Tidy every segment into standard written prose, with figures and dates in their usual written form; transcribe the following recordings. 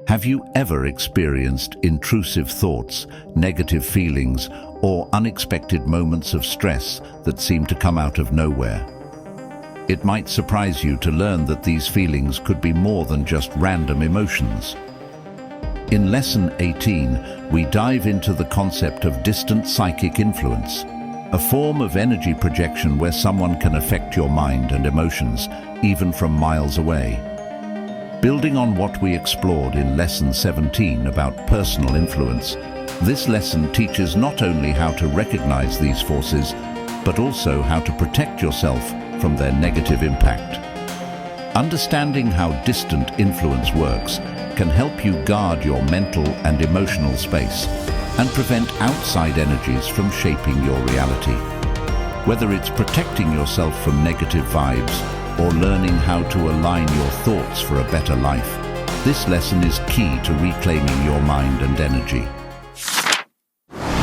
Have you ever experienced intrusive thoughts, negative feelings, or unexpected moments of stress that seem to come out of nowhere? It might surprise you to learn that these feelings could be more than just random emotions. In Lesson 18, we dive into the concept of distant psychic influence, a form of energy projection where someone can affect your mind and emotions, even from miles away. Building on what we explored in Lesson 17 about personal influence, this lesson teaches not only how to recognize these forces, but also how to protect yourself from their negative impact. Understanding how distant influence works can help you guard your mental and emotional space and prevent outside energies from shaping your reality. Whether it's protecting yourself from negative vibes or learning how to align your thoughts for a better life, this lesson is key to reclaiming your mind and energy.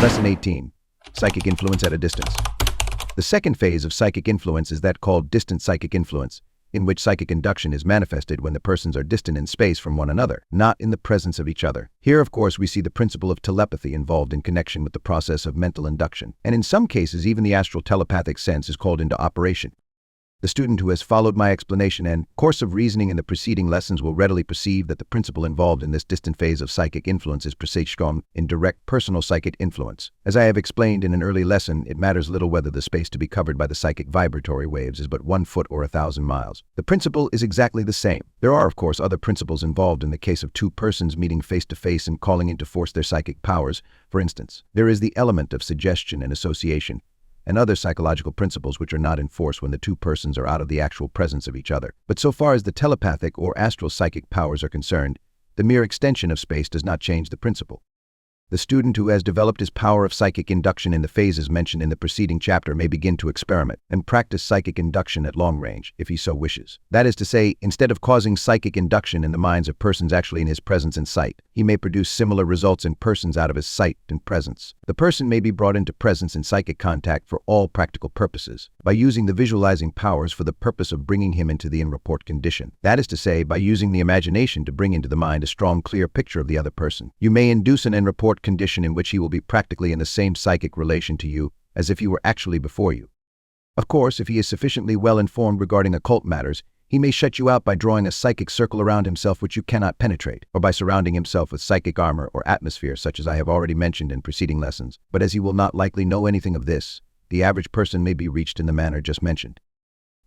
Lesson 18. Psychic influence at a distance. The second phase of psychic influence is that called distant psychic influence, in which psychic induction is manifested when the persons are distant in space from one another, not in the presence of each other. Here, of course, we see the principle of telepathy involved in connection with the process of mental induction, and in some cases even the astral telepathic sense is called into operation. The student who has followed my explanation and course of reasoning in the preceding lessons will readily perceive that the principle involved in this distant phase of psychic influence is perception in direct personal psychic influence. As I have explained in an early lesson, it matters little whether the space to be covered by the psychic vibratory waves is but 1 foot or 1,000 miles. The principle is exactly the same. There are, of course, other principles involved in the case of two persons meeting face to face and calling into force their psychic powers. For instance, there is the element of suggestion and association, and other psychological principles which are not in force when the two persons are out of the actual presence of each other. But so far as the telepathic or astral psychic powers are concerned, the mere extension of space does not change the principle. The student who has developed his power of psychic induction in the phases mentioned in the preceding chapter may begin to experiment and practice psychic induction at long range, if he so wishes. That is to say, instead of causing psychic induction in the minds of persons actually in his presence and sight, he may produce similar results in persons out of his sight and presence. The person may be brought into presence and psychic contact for all practical purposes, by using the visualizing powers for the purpose of bringing him into the in-rapport condition. That is to say, by using the imagination to bring into the mind a strong, clear picture of the other person. You may induce an in-rapport condition in which he will be practically in the same psychic relation to you as if he were actually before you. Of course, if he is sufficiently well informed regarding occult matters, he may shut you out by drawing a psychic circle around himself which you cannot penetrate, or by surrounding himself with psychic armor or atmosphere such as I have already mentioned in preceding lessons. But as he will not likely know anything of this, the average person may be reached in the manner just mentioned.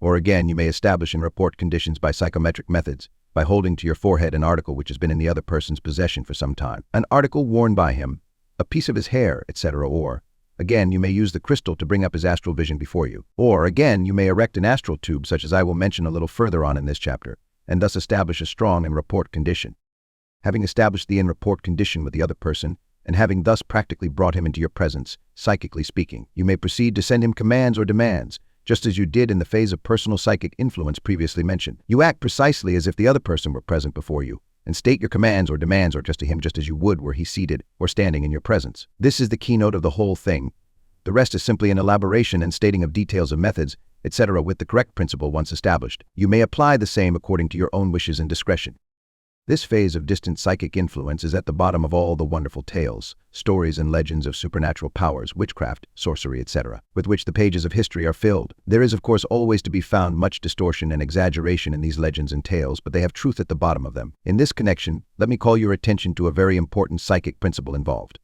Or again, you may establish in-rapport conditions by psychometric methods, by holding to your forehead an article which has been in the other person's possession for some time, an article worn by him, a piece of his hair, etc. Or, again, you may use the crystal to bring up his astral vision before you. Or, again, you may erect an astral tube such as I will mention a little further on in this chapter, and thus establish a strong in-rapport condition. Having established the in-rapport condition with the other person, and having thus practically brought him into your presence, psychically speaking, you may proceed to send him commands or demands, just as you did in the phase of personal psychic influence previously mentioned. You act precisely as if the other person were present before you, and state your commands or demands or just to him just as you would were he seated or standing in your presence. This is the keynote of the whole thing. The rest is simply an elaboration and stating of details of methods, etc. with the correct principle once established. You may apply the same according to your own wishes and discretion. This phase of distant psychic influence is at the bottom of all the wonderful tales, stories and legends of supernatural powers, witchcraft, sorcery, etc., with which the pages of history are filled. There is, of course, always to be found much distortion and exaggeration in these legends and tales, but they have truth at the bottom of them. In this connection, let me call your attention to a very important psychic principle involved.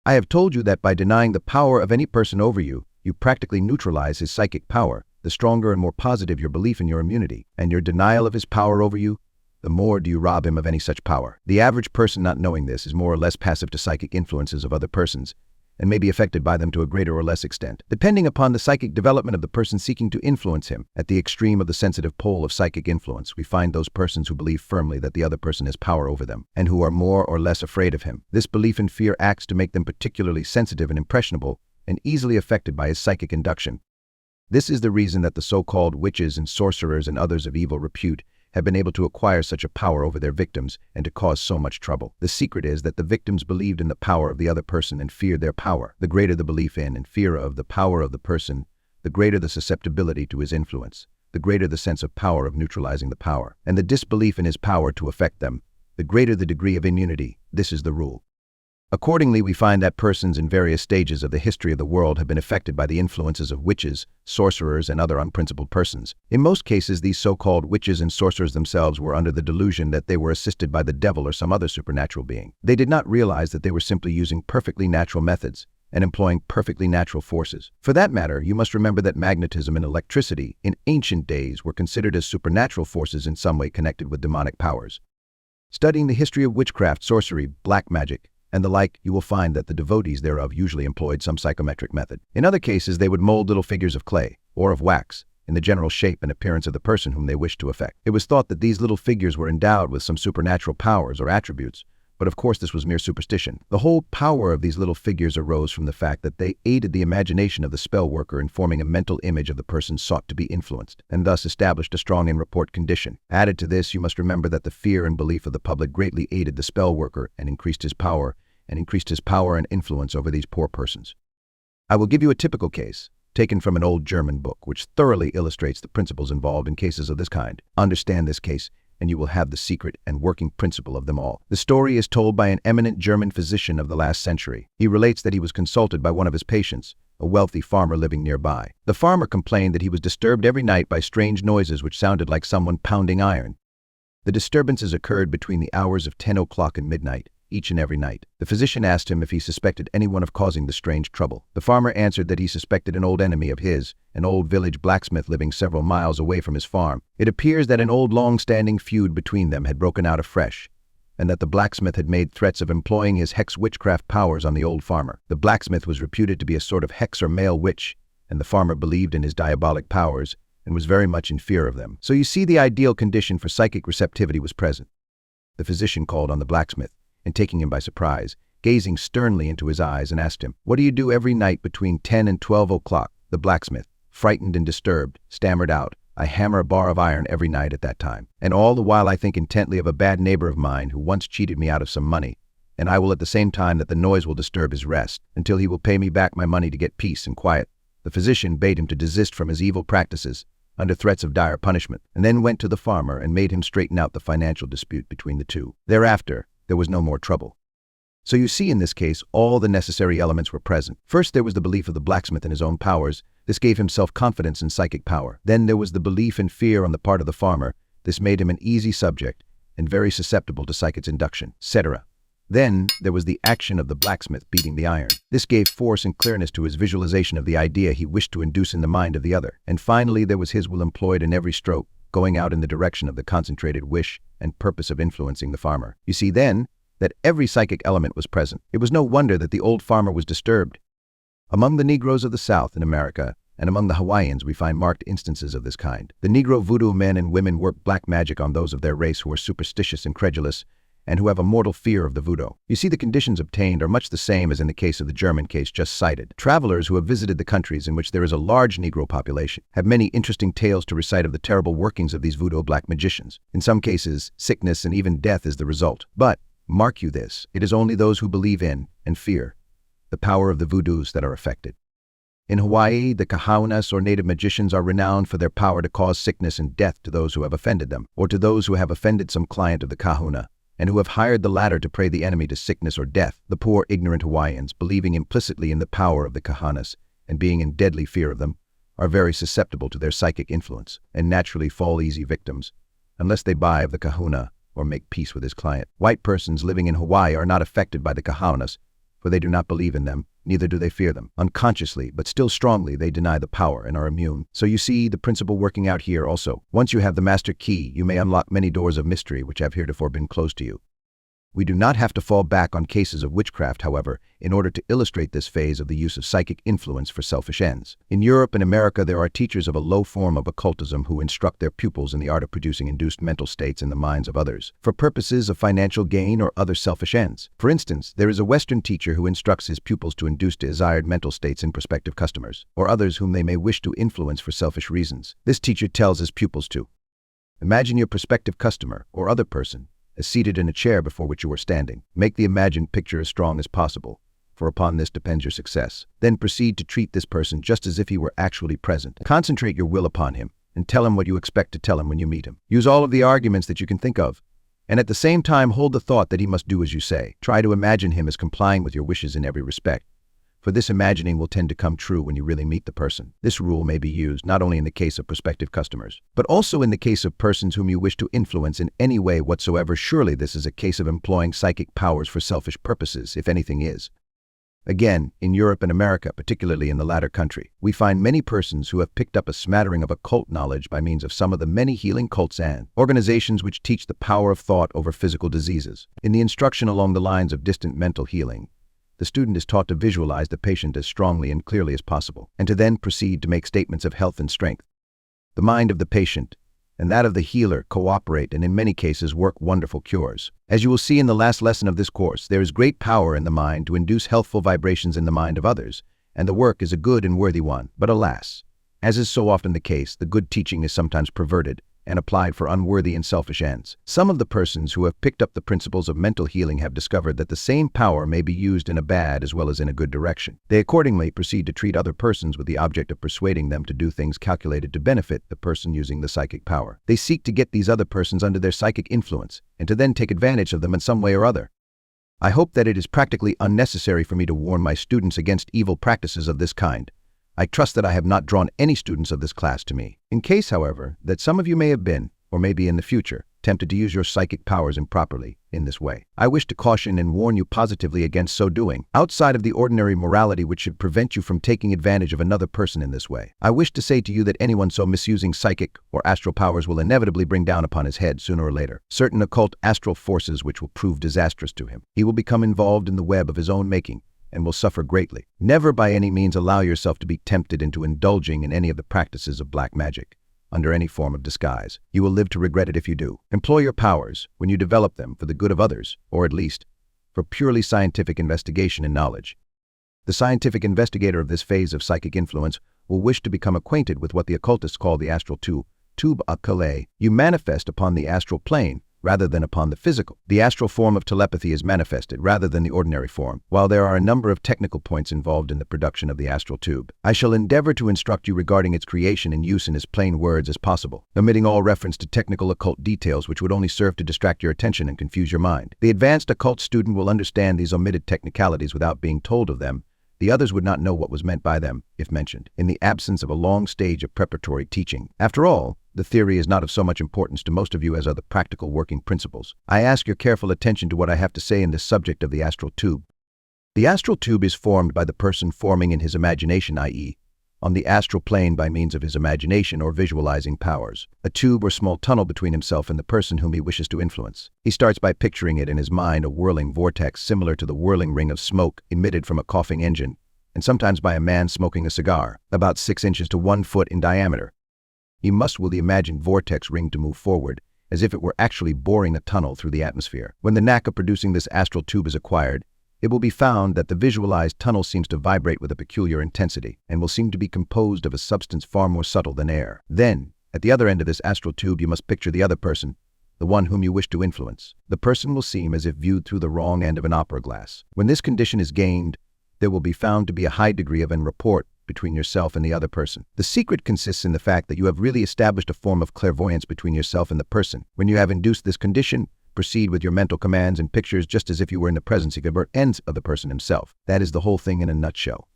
I have told you that by denying the power of any person over you, you practically neutralize his psychic power. The stronger and more positive your belief in your immunity, and your denial of his power over you, the more do you rob him of any such power. The average person not knowing this is more or less passive to psychic influences of other persons, and may be affected by them to a greater or less extent, depending upon the psychic development of the person seeking to influence him. At the extreme of the sensitive pole of psychic influence, we find those persons who believe firmly that the other person has power over them, and who are more or less afraid of him. This belief and fear acts to make them particularly sensitive and impressionable, and easily affected by his psychic induction. This is the reason that the so-called witches and sorcerers and others of evil repute have been able to acquire such a power over their victims and to cause so much trouble. The secret is that the victims believed in the power of the other person and feared their power. The greater the belief in and fear of the power of the person, the greater the susceptibility to his influence, the greater the sense of power of neutralizing the power, and the disbelief in his power to affect them, The greater the degree of immunity, this is the rule. Accordingly, we find that persons in various stages of the history of the world have been affected by the influences of witches, sorcerers, and other unprincipled persons. In most cases, these so-called witches and sorcerers themselves were under the delusion that they were assisted by the devil or some other supernatural being. They did not realize that they were simply using perfectly natural methods and employing perfectly natural forces. For that matter, you must remember that magnetism and electricity in ancient days were considered as supernatural forces in some way connected with demonic powers. Studying the history of witchcraft, sorcery, black magic, and the like, you will find that the devotees thereof usually employed some psychometric method. In other cases, they would mold little figures of clay or of wax in the general shape and appearance of the person whom they wished to affect. It was thought that these little figures were endowed with some supernatural powers or attributes, but of course this was mere superstition. The whole power of these little figures arose from the fact that they aided the imagination of the spell worker in forming a mental image of the person sought to be influenced, and thus established a strong in-rapport condition. Added to this, you must remember that the fear and belief of the public greatly aided the spell worker and increased his power and influence over these poor persons. I will give you a typical case, taken from an old German book, which thoroughly illustrates the principles involved in cases of this kind. Understand this case, and you will have the secret and working principle of them all. The story is told by an eminent German physician of the last century. He relates that he was consulted by one of his patients, a wealthy farmer living nearby. The farmer complained that he was disturbed every night by strange noises which sounded like someone pounding iron. The disturbances occurred between the hours of 10 o'clock and midnight, each and every night. The physician asked him if he suspected anyone of causing the strange trouble. The farmer answered that he suspected an old enemy of his, an old village blacksmith living several miles away from his farm. It appears that an old long-standing feud between them had broken out afresh, and that the blacksmith had made threats of employing his hex witchcraft powers on the old farmer. The blacksmith was reputed to be a sort of hex or male witch, and the farmer believed in his diabolic powers and was very much in fear of them. So you see, the ideal condition for psychic receptivity was present. The physician called on the blacksmith, and taking him by surprise, gazing sternly into his eyes, and asked him, "What do you do every night between 10 and 12 o'clock? The blacksmith, frightened and disturbed, stammered out, "I hammer a bar of iron every night at that time. And all the while I think intently of a bad neighbor of mine who once cheated me out of some money, and I will at the same time that the noise will disturb his rest, until he will pay me back my money to get peace and quiet." The physician bade him to desist from his evil practices, under threats of dire punishment, and then went to the farmer and made him straighten out the financial dispute between the two. Thereafter, there was no more trouble. So you see, in this case, all the necessary elements were present. First, there was the belief of the blacksmith in his own powers. This gave him self-confidence and psychic power. Then there was the belief and fear on the part of the farmer. This made him an easy subject and very susceptible to psychic induction, etc. Then there was the action of the blacksmith beating the iron. This gave force and clearness to his visualization of the idea he wished to induce in the mind of the other. And finally, there was his will employed in every stroke, going out in the direction of the concentrated wish and purpose of influencing the farmer. You see then that every psychic element was present. It was no wonder that the old farmer was disturbed. Among the Negroes of the South in America and among the Hawaiians, we find marked instances of this kind. The Negro voodoo men and women work black magic on those of their race who are superstitious and credulous, and who have a mortal fear of the voodoo. You see, the conditions obtained are much the same as in the case of the German case just cited. Travelers who have visited the countries in which there is a large Negro population have many interesting tales to recite of the terrible workings of these voodoo black magicians. In some cases, sickness and even death is the result. But, mark you this, it is only those who believe in and fear the power of the voodoos that are affected. In Hawaii, the kahunas or native magicians are renowned for their power to cause sickness and death to those who have offended them, or to those who have offended some client of the kahuna, and who have hired the latter to pray the enemy to sickness or death. The poor, ignorant Hawaiians, believing implicitly in the power of the kahunas and being in deadly fear of them, are very susceptible to their psychic influence and naturally fall easy victims, unless they buy of the kahuna or make peace with his client. White persons living in Hawaii are not affected by the kahunas, for they do not believe in them, neither do they fear them. Unconsciously, but still strongly, they deny the power and are immune. So you see the principle working out here also. Once you have the master key, you may unlock many doors of mystery which have heretofore been closed to you. We do not have to fall back on cases of witchcraft, however, in order to illustrate this phase of the use of psychic influence for selfish ends. In Europe and America, there are teachers of a low form of occultism who instruct their pupils in the art of producing induced mental states in the minds of others, for purposes of financial gain or other selfish ends. For instance, there is a Western teacher who instructs his pupils to induce desired mental states in prospective customers, or others whom they may wish to influence for selfish reasons. This teacher tells his pupils to imagine your prospective customer or other person as seated in a chair before which you are standing. Make the imagined picture as strong as possible, for upon this depends your success. Then proceed to treat this person just as if he were actually present. Concentrate your will upon him, and tell him what you expect to tell him when you meet him. Use all of the arguments that you can think of. And at the same time, hold the thought that he must do as you say. Try to imagine him as complying with your wishes in every respect, for this imagining will tend to come true when you really meet the person. This rule may be used not only in the case of prospective customers, but also in the case of persons whom you wish to influence in any way whatsoever. Surely this is a case of employing psychic powers for selfish purposes, if anything is. Again, in Europe and America, particularly in the latter country, we find many persons who have picked up a smattering of occult knowledge by means of some of the many healing cults and organizations which teach the power of thought over physical diseases. In the instruction along the lines of distant mental healing, the student is taught to visualize the patient as strongly and clearly as possible, and to then proceed to make statements of health and strength. The mind of the patient and that of the healer cooperate and in many cases work wonderful cures. As you will see in the last lesson of this course, there is great power in the mind to induce healthful vibrations in the mind of others, and the work is a good and worthy one. But alas, as is so often the case, the good teaching is sometimes perverted and applied for unworthy and selfish ends. Some of the persons who have picked up the principles of mental healing have discovered that the same power may be used in a bad as well as in a good direction. They accordingly proceed to treat other persons with the object of persuading them to do things calculated to benefit the person using the psychic power. They seek to get these other persons under their psychic influence and to then take advantage of them in some way or other. I hope that it is practically unnecessary for me to warn my students against evil practices of this kind. I trust that I have not drawn any students of this class to me. In case, however, that some of you may have been, or may be in the future, tempted to use your psychic powers improperly in this way, I wish to caution and warn you positively against so doing, outside of the ordinary morality which should prevent you from taking advantage of another person in this way. I wish to say to you that anyone so misusing psychic or astral powers will inevitably bring down upon his head sooner or later certain occult astral forces which will prove disastrous to him. He will become involved in the web of his own making and will suffer greatly. Never by any means allow yourself to be tempted into indulging in any of the practices of black magic, under any form of disguise. You will live to regret it if you do. Employ your powers, when you develop them, for the good of others, or at least, for purely scientific investigation and knowledge. The scientific investigator of this phase of psychic influence will wish to become acquainted with what the occultists call the astral tube Occult. You manifest upon the astral plane, rather than upon the physical. The astral form of telepathy is manifested rather than the ordinary form. While there are a number of technical points involved in the production of the astral tube, I shall endeavor to instruct you regarding its creation and use in as plain words as possible, omitting all reference to technical occult details which would only serve to distract your attention and confuse your mind. The advanced occult student will understand these omitted technicalities without being told of them. The others would not know what was meant by them, if mentioned, in the absence of a long stage of preparatory teaching. After all, the theory is not of so much importance to most of you as are the practical working principles. I ask your careful attention to what I have to say in this subject of the astral tube. The astral tube is formed by the person forming in his imagination, i.e., on the astral plane by means of his imagination or visualizing powers, a tube or small tunnel between himself and the person whom he wishes to influence. He starts by picturing it in his mind a whirling vortex similar to the whirling ring of smoke emitted from a coughing engine, and sometimes by a man smoking a cigar, about 6 inches to 1 foot in diameter. He must will the imagined vortex ring to move forward, as if it were actually boring a tunnel through the atmosphere. When the knack of producing this astral tube is acquired, it will be found that the visualized tunnel seems to vibrate with a peculiar intensity, and will seem to be composed of a substance far more subtle than air. Then, at the other end of this astral tube, you must picture the other person, the one whom you wish to influence. The person will seem as if viewed through the wrong end of an opera glass. When this condition is gained, there will be found to be a high degree of rapport between yourself and the other person. The secret consists in the fact that you have really established a form of clairvoyance between yourself and the person. When you have induced this condition, proceed with your mental commands and pictures just as if you were in the presence of the person himself. That is the whole thing in a nutshell.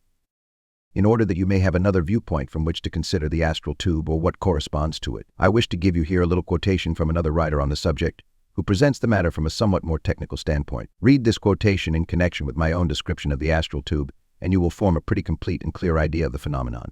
In order that you may have another viewpoint from which to consider the astral tube or what corresponds to it, I wish to give you here a little quotation from another writer on the subject, who presents the matter from a somewhat more technical standpoint. Read this quotation in connection with my own description of the astral tube, and you will form a pretty complete and clear idea of the phenomenon.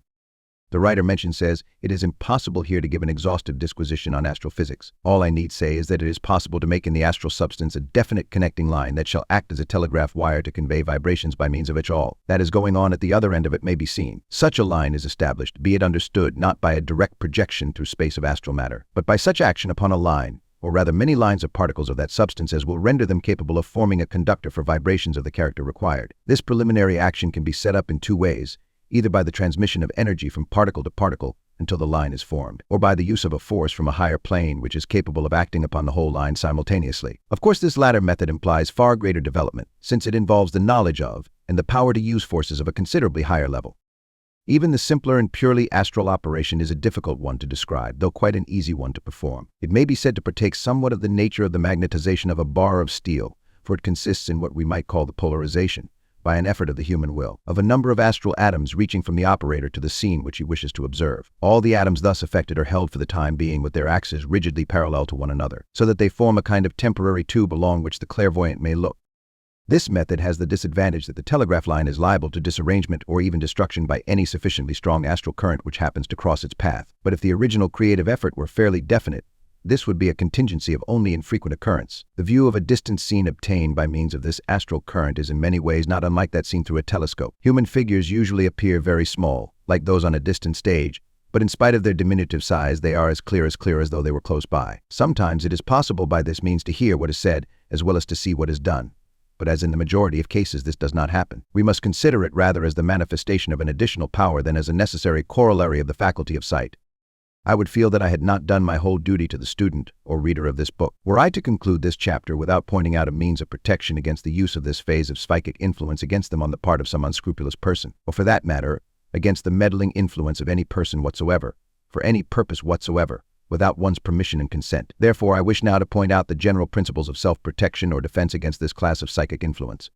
The writer mentioned says, "It is impossible here to give an exhaustive disquisition on astral physics. All I need say is that it is possible to make in the astral substance a definite connecting line that shall act as a telegraph wire to convey vibrations by means of which all that is going on at the other end of it may be seen. Such a line is established, be it understood, not by a direct projection through space of astral matter, but by such action upon a line, or rather many lines of particles of that substance as will render them capable of forming a conductor for vibrations of the character required. This preliminary action can be set up in two ways, either by the transmission of energy from particle to particle until the line is formed, or by the use of a force from a higher plane which is capable of acting upon the whole line simultaneously. Of course, this latter method implies far greater development, since it involves the knowledge of and the power to use forces of a considerably higher level. Even the simpler and purely astral operation is a difficult one to describe, though quite an easy one to perform. It may be said to partake somewhat of the nature of the magnetization of a bar of steel, for it consists in what we might call the polarization, by an effort of the human will, of a number of astral atoms reaching from the operator to the scene which he wishes to observe. All the atoms thus affected are held for the time being with their axes rigidly parallel to one another, so that they form a kind of temporary tube along which the clairvoyant may look. This method has the disadvantage that the telegraph line is liable to disarrangement or even destruction by any sufficiently strong astral current which happens to cross its path. But if the original creative effort were fairly definite, this would be a contingency of only infrequent occurrence. The view of a distant scene obtained by means of this astral current is in many ways not unlike that seen through a telescope. Human figures usually appear very small, like those on a distant stage, but in spite of their diminutive size, they are as clear as though they were close by. Sometimes it is possible by this means to hear what is said, as well as to see what is done. But as in the majority of cases this does not happen. We must consider it rather as the manifestation of an additional power than as a necessary corollary of the faculty of sight. I would feel that I had not done my whole duty to the student or reader of this book. Were I to conclude this chapter without pointing out a means of protection against the use of this phase of psychic influence against them on the part of some unscrupulous person, or for that matter, against the meddling influence of any person whatsoever, for any purpose whatsoever, without one's permission and consent. Therefore, I wish now to point out the general principles of self-protection or defense against this class of psychic influence.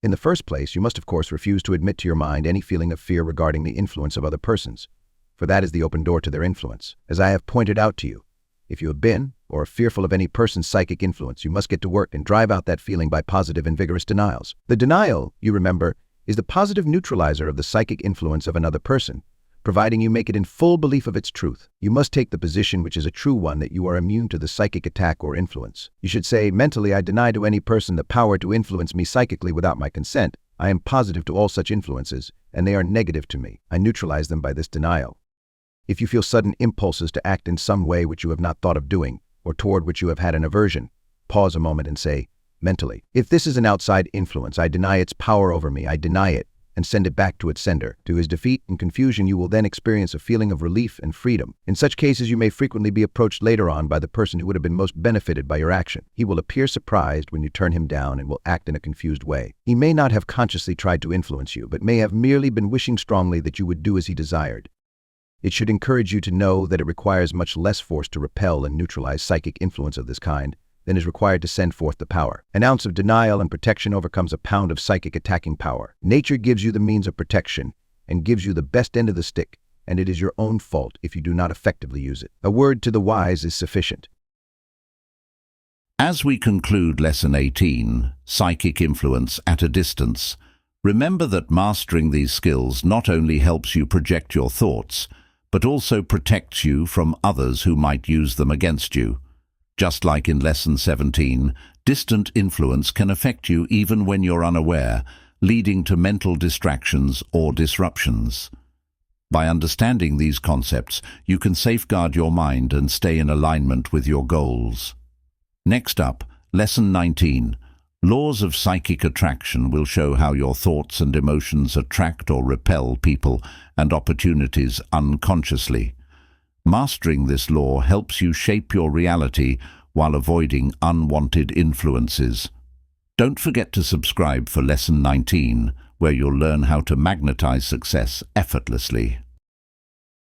In the first place, you must of course refuse to admit to your mind any feeling of fear regarding the influence of other persons, for that is the open door to their influence. As I have pointed out to you, if you have been, or are fearful of any person's psychic influence, you must get to work and drive out that feeling by positive and vigorous denials. The denial, you remember, is the positive neutralizer of the psychic influence of another person, providing you make it in full belief of its truth. You must take the position which is a true one that you are immune to the psychic attack or influence. You should say, mentally, I deny to any person the power to influence me psychically without my consent. I am positive to all such influences, and they are negative to me. I neutralize them by this denial. If you feel sudden impulses to act in some way which you have not thought of doing, or toward which you have had an aversion, pause a moment and say, mentally, if this is an outside influence, I deny its power over me, I deny it, and send it back to its sender. To his defeat and confusion, you will then experience a feeling of relief and freedom. In such cases, you may frequently be approached later on by the person who would have been most benefited by your action. He will appear surprised when you turn him down and will act in a confused way. He may not have consciously tried to influence you, but may have merely been wishing strongly that you would do as he desired. It should encourage you to know that it requires much less force to repel and neutralize psychic influence of this kind than is required to send forth the power. An ounce of denial and protection overcomes a pound of psychic attacking power. Nature gives you the means of protection and gives you the best end of the stick, and it is your own fault if you do not effectively use it. A word to the wise is sufficient. As we conclude Lesson 18, Psychic Influence at a Distance, remember that mastering these skills not only helps you project your thoughts, but also protects you from others who might use them against you. Just like in Lesson 17, distant influence can affect you even when you're unaware, leading to mental distractions or disruptions. By understanding these concepts, you can safeguard your mind and stay in alignment with your goals. Next up, Lesson 19. Laws of psychic attraction will show how your thoughts and emotions attract or repel people and opportunities unconsciously. Mastering this law helps you shape your reality while avoiding unwanted influences. Don't forget to subscribe for Lesson 19, where you'll learn how to magnetize success effortlessly.